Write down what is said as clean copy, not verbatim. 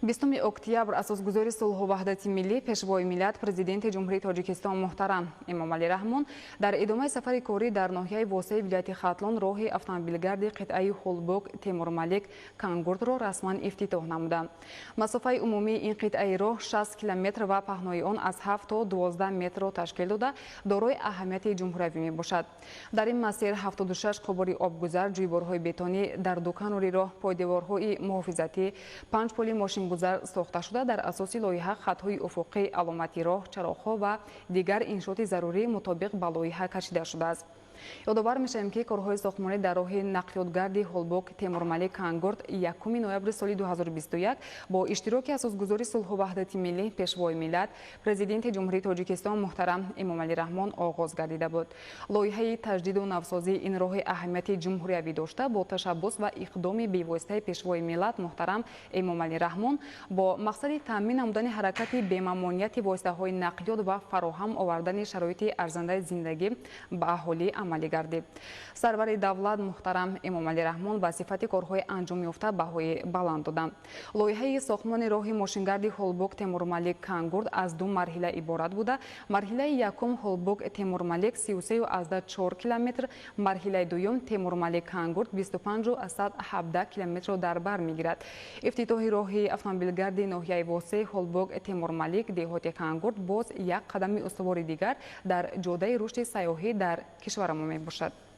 20 октябр асосгузори сулҳу ваҳдати миллӣ пешвои миллат президенти ҷумҳурии Тоҷикистон муҳтарам Эмомалӣ Раҳмон дар идомаи сафари корӣ дар ноҳияи восаи вилояти Хатлон роҳи автомобилгарди қитъаи Холбок Темурмалик Кангурдро расман ифтитоҳ намуда. Масофаи умумии ин қитъаи роҳ 60 километр ва паҳнои он аз 7 то 12 метрро ташкил дода дорои аҳамияти ҷумҳуриявӣ мебошад. Дар ин масир 76 қубури обгузар, ҷӯйборҳои бетонӣ, дар ду канори роҳ пойдеворҳои муҳофизатӣ, 5 поли мошингузар сохта шуда дар асоси лоиҳа хатҳои уфуқӣ, аломати роҳ, чароғҳо ва дигар иншооти зарурӣ мутобиқ ба лоиҳа кашида шудааст. ёдовар мешавем ки корҳои сохтмонӣ дар роҳи нақлиётгарди Холбок Темурмалик Кангурд 1 ноябри соли 2021 бо иштироки асосгузори сулҳу ваҳдати миллӣ пешвои миллат президенти ҷумҳурии Тоҷикистон муҳтарам Эмомалӣ Раҳмон оғоз гардида буд. Лоиҳаи таҷдиду навсозии ин роҳи аҳамияти ҷумҳуриявӣ дошта бо ташаббус ва иқдоми бевоситаи пешвои миллат муҳтарам Эмомалӣ Раҳмон бо мақсади таъмин намудани ҳаракати бемамонияти воситаҳои нақлиёт ва фароҳам овардани шароити арзандаи зиндагӣ ба аҳолӣ амалӣ гардид. Сарвари давлат муҳтарам Эмомалӣ Раҳмон ба сифати корҳои анҷомёфта баҳои баланд доданд. Лоиҳаи сохтмони роҳи мошингарди Холбок Темурмалик Кангурд аз ду марҳила иборат буда, марҳилаи якум Холбок Темурмалик 33,4 километр, марҳилаи дуюм Темурмалик Кангурд 25,117 километрро дар бар мегирад. Ифтитоҳи роҳи автомобилгарди ноҳияи восеъ Холбок Темурмалик деҳоти Кангурд боз як қадами устувори дигар дар ҷодаи рушди сайёҳӣ дар кишварамо мебошад.